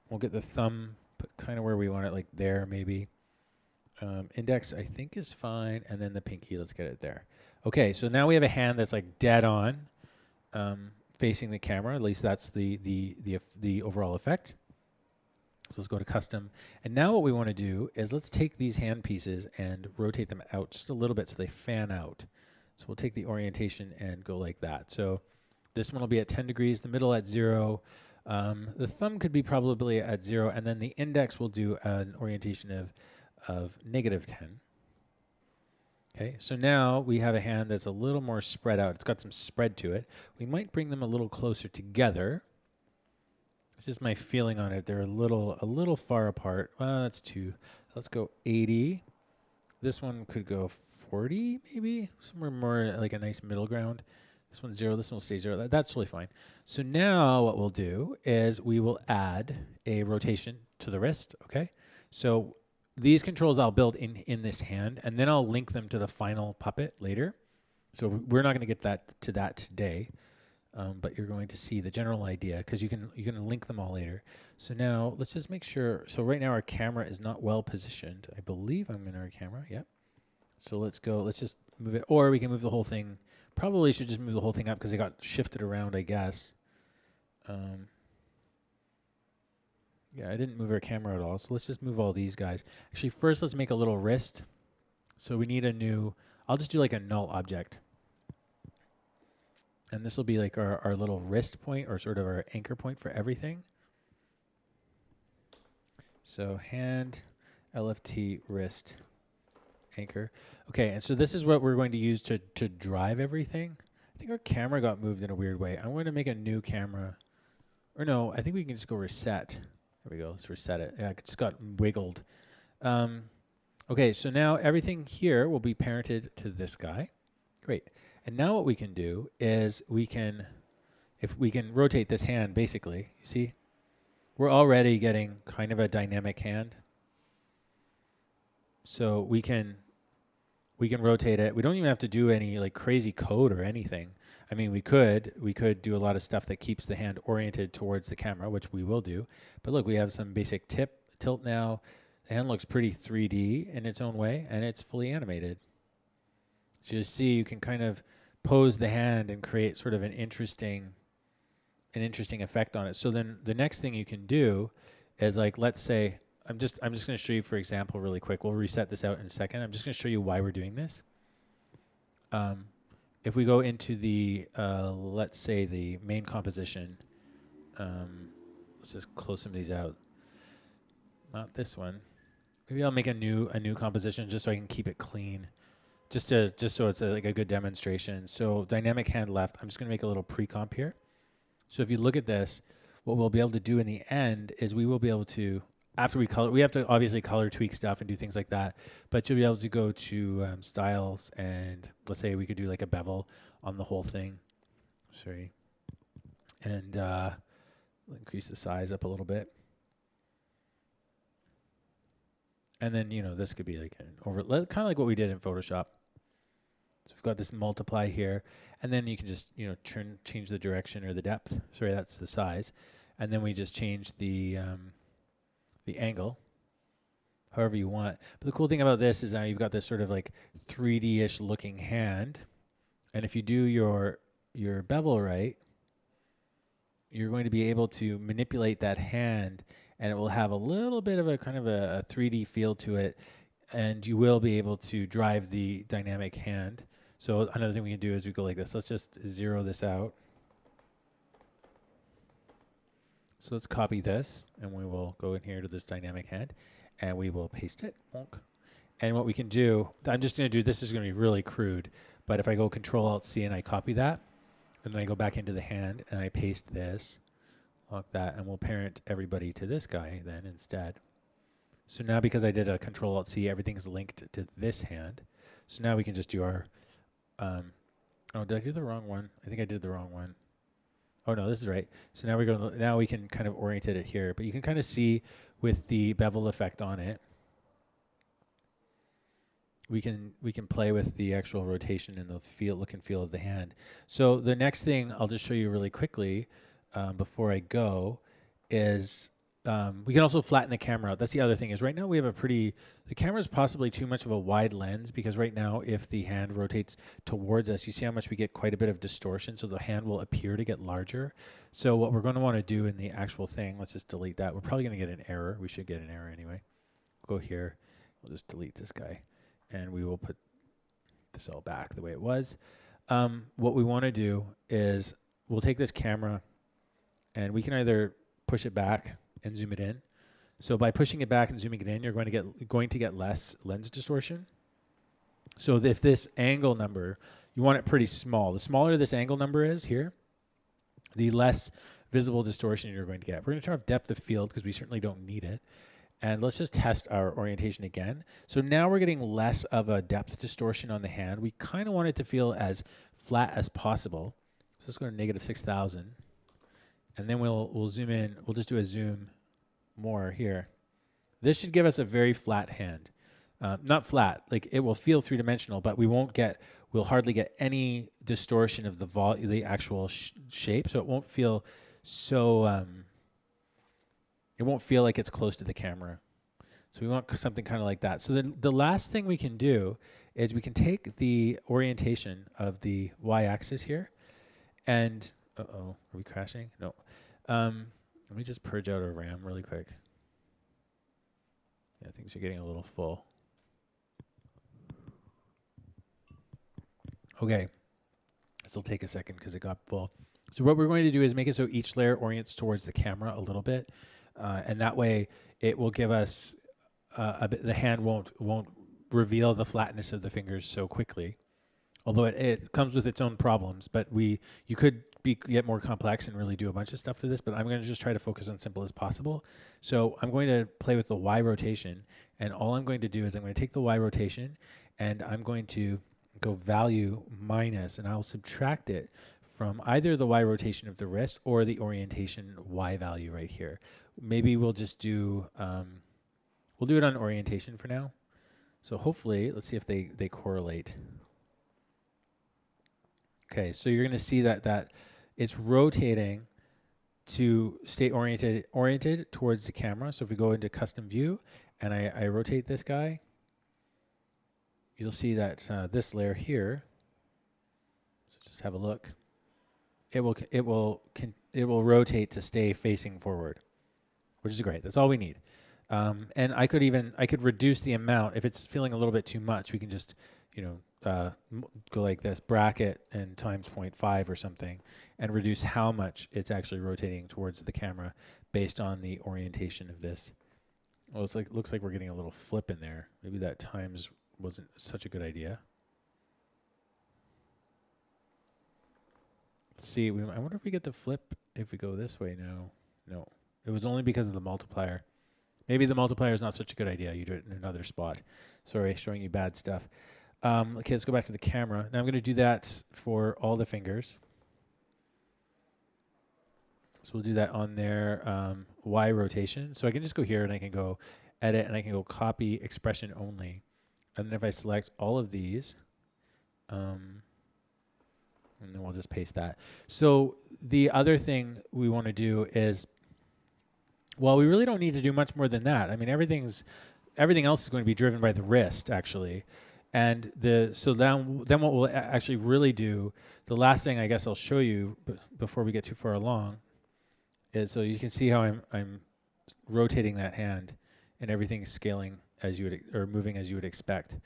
We'll get the thumb put kind of where we want it, like there maybe. Index I think is fine, and then the pinky, let's get it there. Okay, so now we have a hand that's like dead on, facing the camera. At least that's the overall effect. So let's go to custom, and now what we want to do is let's take these hand pieces and rotate them out just a little bit so they fan out. So we'll take the orientation and go like that. So this one will be at 10 degrees, the middle at 0. The thumb could be probably at 0, and then the index will do an orientation of -10. Okay, so now we have a hand that's a little more spread out. It's got some spread to it. We might bring them a little closer together. It's just my feeling on it. They're a little far apart. Well, that's 2. Let's go 80. This one could go 40, maybe somewhere more like a nice middle ground. This one's 0. This one will stay 0. That's totally fine. So now what we'll do is we will add a rotation to the wrist. Okay, so these controls I'll build in this hand, and then I'll link them to the final puppet later. So we're not going to get to that today, but you're going to see the general idea because you can link them all later. So now let's just make sure. So right now our camera is not well positioned. I believe I'm in our camera. Yep. So let's go. Let's just move it, or we can move the whole thing. Probably should just move the whole thing up because it got shifted around, I guess. Yeah, I didn't move our camera at all, so let's just move all these guys. Actually, first let's make a little wrist. So we need a new, I'll just do like a null object. And this will be like our little wrist point, or sort of our anchor point for everything. So hand, LFT, wrist, anchor. Okay, and so this is what we're going to use to drive everything. I think our camera got moved in a weird way. I'm going to make a new camera. Or no, I think we can just go reset. There we go, let's reset it. Yeah, it just got wiggled. Okay, so now everything here will be parented to this guy. Great. And now what we can do is if we can rotate this hand, basically, you see, we're already getting kind of a dynamic hand. So we can rotate it. We don't even have to do any like crazy code or anything. I mean, we could do a lot of stuff that keeps the hand oriented towards the camera, which we will do. But look, we have some basic tilt now. The hand looks pretty 3D in its own way, and it's fully animated. So you see, you can kind of pose the hand and create sort of an interesting effect on it. So then the next thing you can do is, like, let's say, I'm just going to show you, for example, really quick. We'll reset this out in a second. I'm just going to show you why we're doing this. If we go into the, let's say, the main composition, let's just close some of these out. Not this one. Maybe I'll make a new composition just so I can keep it clean, just so it's like a good demonstration. So dynamic hand left. I'm just going to make a little pre-comp here. So if you look at this, what we'll be able to do in the end is we will be able to, after we color, we have to obviously color tweak stuff and do things like that, but you'll be able to go to styles, and let's say we could do like a bevel on the whole thing. Sorry. And increase the size up a little bit. And then, you know, this could be like an kind of like what we did in Photoshop. So we've got this multiply here, and then you can just, you know, change the direction or the depth. Sorry, that's the size. And then we just change the angle, however you want. But the cool thing about this is now you've got this sort of like 3D-ish looking hand. And if you do your bevel right, you're going to be able to manipulate that hand, and it will have a little bit of a kind of a 3D feel to it, and you will be able to drive the dynamic hand. So another thing we can do is we go like this. Let's just zero this out. So let's copy this, and we will go in here to this dynamic hand, and we will paste it. And what we can do, I'm just going to do, this is going to be really crude, but if I go Control-Alt-C and I copy that, and then I go back into the hand, and I paste this, like that, and we'll parent everybody to this guy then instead. So now because I did a Control Alt C, everything's linked to this hand. So now we can just do our, oh, did I do the wrong one? I think I did the wrong one. Oh no, this is right. So now now we can kind of orientate it here, but you can kind of see with the bevel effect on it, we can play with the actual rotation and the look and feel of the hand. So the next thing I'll just show you really quickly before I go is we can also flatten the camera out. That's the other thing is right now we have the camera is possibly too much of a wide lens because right now if the hand rotates towards us, you see how much we get quite a bit of distortion, so the hand will appear to get larger. So what we're going to want to do in the actual thing, let's just delete that. We're probably going to get an error. We should get an error anyway. We'll go here. We'll just delete this guy. And we will put this all back the way it was. What we want to do is we'll take this camera and we can either push it back and zoom it in. So by pushing it back and zooming it in, you're going to get less lens distortion. So if this angle number, you want it pretty small. The smaller this angle number is here, the less visible distortion you're going to get. We're going to turn off depth of field because we certainly don't need it. And let's just test our orientation again. So now we're getting less of a depth distortion on the hand. We kind of want it to feel as flat as possible. So let's go to negative 6,000. And then we'll zoom in. We'll just do a zoom more here. This should give us a very flat hand. Not flat, like it will feel three-dimensional, but we'll hardly get any distortion of the actual shape. So it won't feel so... it won't feel like it's close to the camera. So we want something kind of like that. So the last thing we can do is we can take the orientation of the y-axis here and, uh-oh, are we crashing? No. Let me just purge out our RAM really quick. Yeah, things are getting a little full. Okay, this will take a second because it got full. So what we're going to do is make it so each layer orients towards the camera a little bit. And that way it will give us the hand won't reveal the flatness of the fingers so quickly. Although it comes with its own problems, but you could get more complex and really do a bunch of stuff to this, but I'm going to just try to focus on simple as possible. So I'm going to play with the Y rotation, and all I'm going to do is I'm going to take the Y rotation and I'm going to go value minus, and I'll subtract it from either the Y rotation of the wrist or the orientation Y value right here. Maybe we'll just do, we'll do it on orientation for now. So hopefully, let's see if they correlate. Okay, so you're going to see that it's rotating to stay oriented towards the camera. So if we go into custom view and I rotate this guy, you'll see that this layer here, so just have a look, it will rotate to stay facing forward, which is great. That's all we need. And I could reduce the amount if it's feeling a little bit too much. We can just, go like this, bracket and times 0.5 or something, and reduce how much it's actually rotating towards the camera based on the orientation of this. Well, looks like we're getting a little flip in there. Maybe that times wasn't such a good idea. Let's see, I wonder if we get the flip if we go this way now. No, it was only because of the multiplier. Maybe the multiplier is not such a good idea. You do it in another spot. Sorry, showing you bad stuff. Okay, let's go back to the camera. Now I'm going to do that for all the fingers. So we'll do that on their Y rotation. So I can just go here and I can go edit and I can go copy expression only. And then if I select all of these, and then we'll just paste that. So the other thing we want to do is, well, we really don't need to do much more than that. I mean, everything else is going to be driven by the wrist, actually. And so then what we'll actually really do, the last thing I guess I'll show you before we get too far along, is so you can see how I'm rotating that hand, and everything's scaling as you would, or moving as you would expect.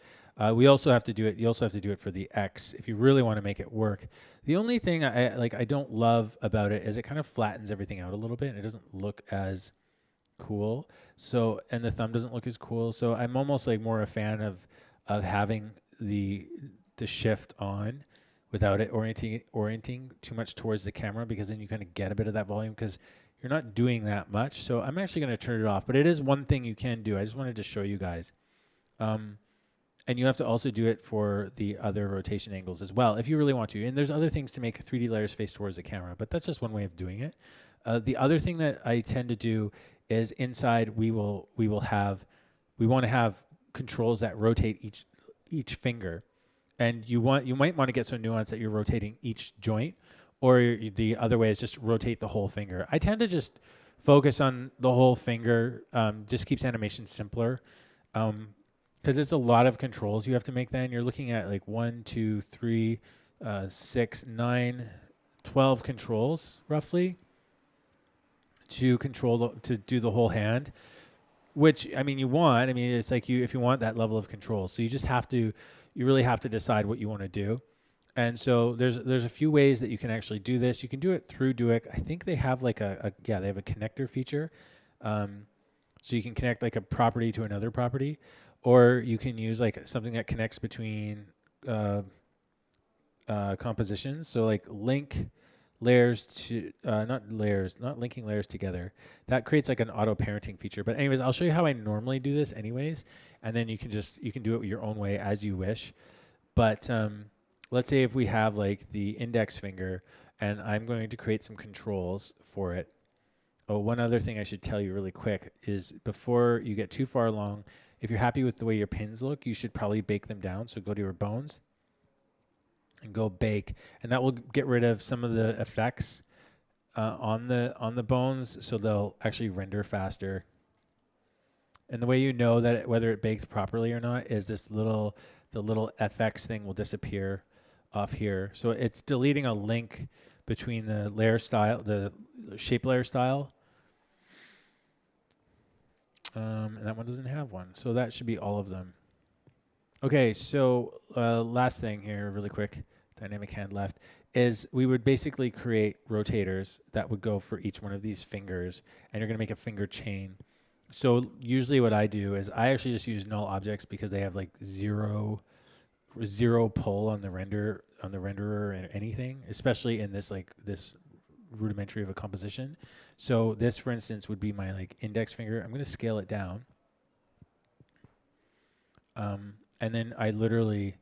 We also have to do it. You also have to do it for the X if you really want to make it work. The only thing I don't love about it is it kind of flattens everything out a little bit, and it doesn't look as cool. So, and the thumb doesn't look as cool. So I'm almost like more a fan of having the shift on without it orienting too much towards the camera, because then you kind of get a bit of that volume, because you're not doing that much. So I'm actually going to turn it off, but it is one thing you can do. I just wanted to show you guys. Um, and you have to also do it for the other rotation angles as well if you really want to. And there's other things to make 3D layers face towards the camera, but that's just one way of doing it. The other thing that I tend to do is inside we want to have controls that rotate each finger, and you might want to get so nuanced that you're rotating each joint, or the other way is just rotate the whole finger. I tend to just focus on the whole finger. Just keeps animation simpler. Because it's a lot of controls you have to make. Then you're looking at like 1, 2, 3, 6, 9, 12 controls roughly to to do the whole hand. Which I mean, it's like if you want that level of control, so you really have to decide what you want to do. And so there's a few ways that you can actually do this. You can do it through Duik. I think they have like they have a connector feature. So you can connect like a property to another property, or you can use like something that connects between uh, compositions. So like link layers to not linking layers together. That creates like an auto parenting feature. But anyways, I'll show you how I normally do this anyways, and then you can do it your own way as you wish. But let's say if we have like the index finger, and I'm going to create some controls for it. Oh, one other thing I should tell you really quick is before you get too far along, if you're happy with the way your pins look, you should probably bake them down. So go to your bones and go bake, and that will get rid of some of the effects on the bones, so they'll actually render faster. And the way you know that whether it baked properly or not is the little FX thing will disappear off here. So it's deleting a link between the layer style, the shape layer style. And that one doesn't have one. So that should be all of them. Okay, so last thing here, really quick, dynamic hand left, is we would basically create rotators that would go for each one of these fingers, and you're going to make a finger chain. So usually what I do is I actually just use null objects because they have like zero pull on the renderer and anything, especially in this rudimentary of a composition. So this, for instance, would be my like index finger. I'm going to scale it down. And then I literally,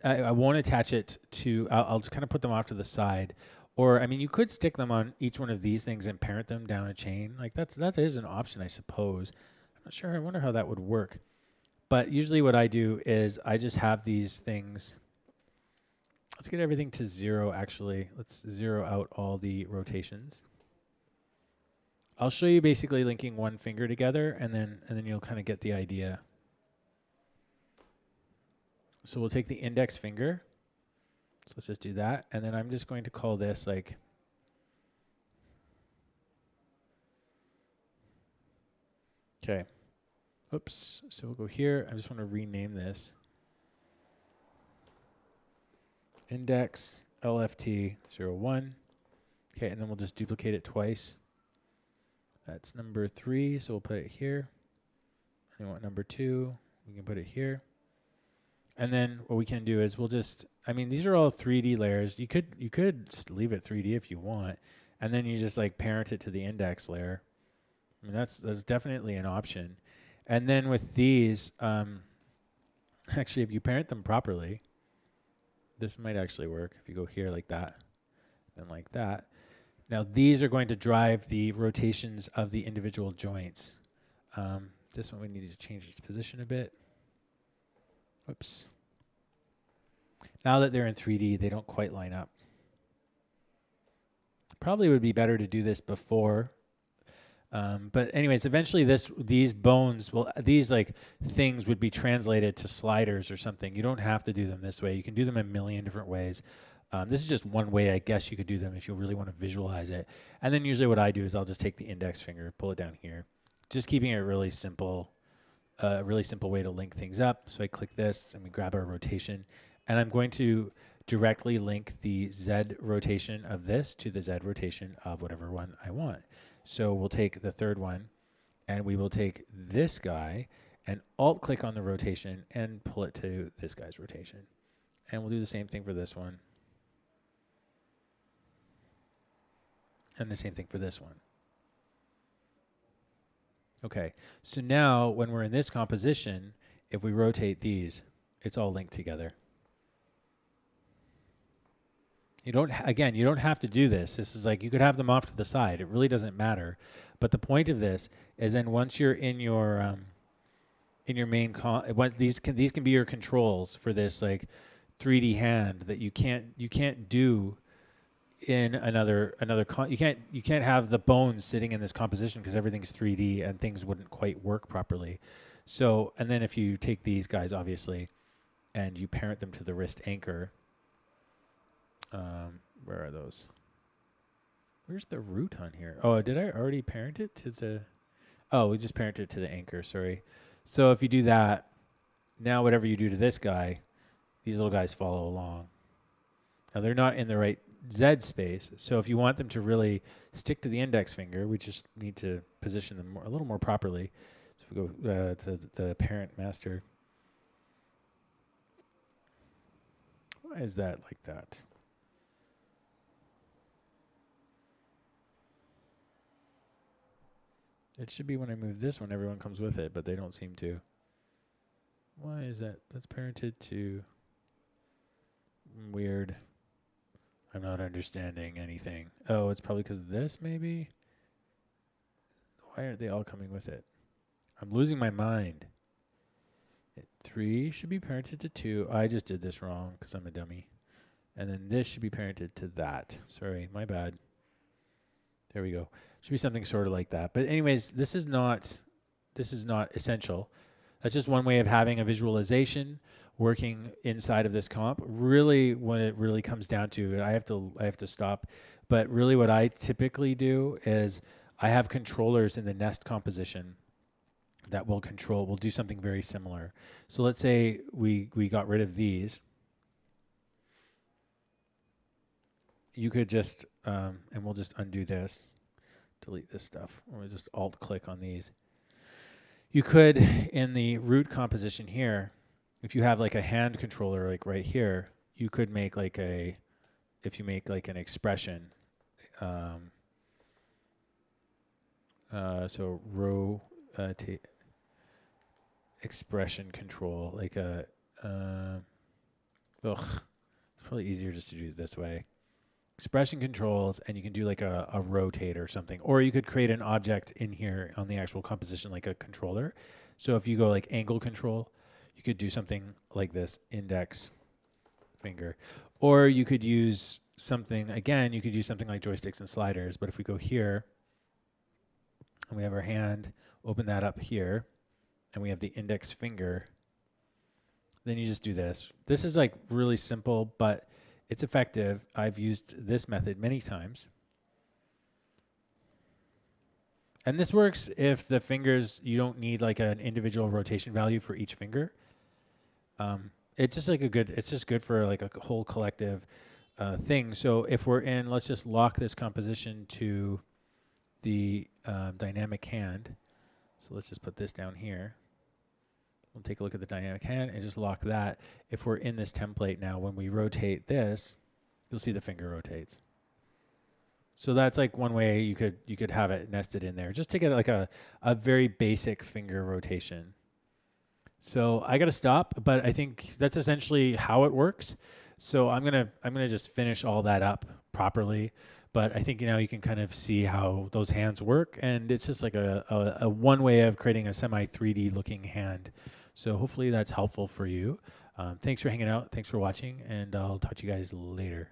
I won't attach it to, I'll just kind of put them off to the side. Or, I mean, you could stick them on each one of these things and parent them down a chain. Like that is an option, I suppose. I'm not sure. I wonder how that would work. But usually what I do is I just have these things. Let's get everything to 0, actually. Let's 0 out all the rotations. I'll show you basically linking one finger together, and then you'll kind of get the idea. So we'll take the index finger. So let's just do that. And then I'm just going to call this like, okay. Oops. So we'll go here. I just want to rename this. Index LFT01. Okay, and then we'll just duplicate it twice. That's number 3, so we'll put it here. And we want number 2, we can put it here. And then what we can do is we'll just, I mean, these are all 3D layers. You could just leave it 3D if you want, and then you just like parent it to the index layer. I mean, that's definitely an option. And then with these, actually, if you parent them properly, this might actually work. If you go here like that, then like that. Now these are going to drive the rotations of the individual joints. This one we need to change its position a bit. Whoops. Now that they're in 3D, they don't quite line up. Probably would be better to do this before. But anyways, eventually these bones, these like things would be translated to sliders or something. You don't have to do them this way. You can do them a million different ways. This is just one way, I guess, you could do them if you really want to visualize it. And then usually what I do is I'll just take the index finger, pull it down here, just keeping it really simple. A really simple way to link things up. So I click this and we grab our rotation, and I'm going to directly link the Z rotation of this to the Z rotation of whatever one I want. So we'll take the third one, and we will take this guy and alt click on the rotation and pull it to this guy's rotation. And we'll do the same thing for this one. And the same thing for this one. Okay, so now when we're in this composition, if we rotate these, it's all linked together. You don't, again, you don't have to do this. This is like, you could have them off to the side. It really doesn't matter. But the point of this is then once you're in your main what these can be your controls for this like 3D hand that you can't do in you can't have the bones sitting in this composition because everything's 3D and things wouldn't quite work properly. So, and then if you take these guys obviously and you parent them to the wrist anchor, where are those? Where's the root on here? Oh, did I already parent it to the? Oh, we just parented it to the anchor. Sorry. So if you do that, now whatever you do to this guy, these little guys follow along. Now they're not in the right Z space, so if you want them to really stick to the index finger, we just need to position them a little more properly. So we go to the parent master. Why is that like that? It should be when I move this one, everyone comes with it, but they don't seem to. Why is that? That's parented to... Weird. I'm not understanding anything. Oh, it's probably because of this, maybe? Why aren't they all coming with it? I'm losing my mind. 3 should be parented to 2. I just did this wrong because I'm a dummy. And then this should be parented to that. Sorry, my bad. There we go. Should be something sort of like that. But anyways, this is not essential. That's just one way of having a visualization working inside of this comp. Really, when it really comes down to it, I have to stop. But really what I typically do is I have controllers in the nest composition that will do something very similar. So let's say we got rid of these. You could just, and we'll just undo this, delete this stuff. Or we'll just alt click on these. You could, in the root composition here, if you have like a hand controller like right here, you could make like if you make like an expression, so expression control, like it's probably easier just to do it this way. Expression controls, and you can do like a rotate or something, or you could create an object in here on the actual composition like a controller. So if you go like angle control, you could do something like this, index finger, or you could use something, again, you could use something like joysticks and sliders. But if we go here and we have our hand, open that up here, and we have the index finger, then you just do this. This is like really simple, but it's effective. I've used this method many times. And this works if the fingers, you don't need like an individual rotation value for each finger. It's just like it's just good for like a whole collective thing. So if we're in, let's just lock this composition to the dynamic hand. So let's just put this down here. We'll take a look at the dynamic hand and just lock that. If we're in this template now, when we rotate this, you'll see the finger rotates. So that's like one way you could have it nested in there, just to get like a very basic finger rotation. So I gotta stop, but I think that's essentially how it works. So I'm gonna just finish all that up properly. But I think you can kind of see how those hands work, and it's just like a one way of creating a semi 3D looking hand. So hopefully that's helpful for you. Thanks for hanging out. Thanks for watching, and I'll talk to you guys later.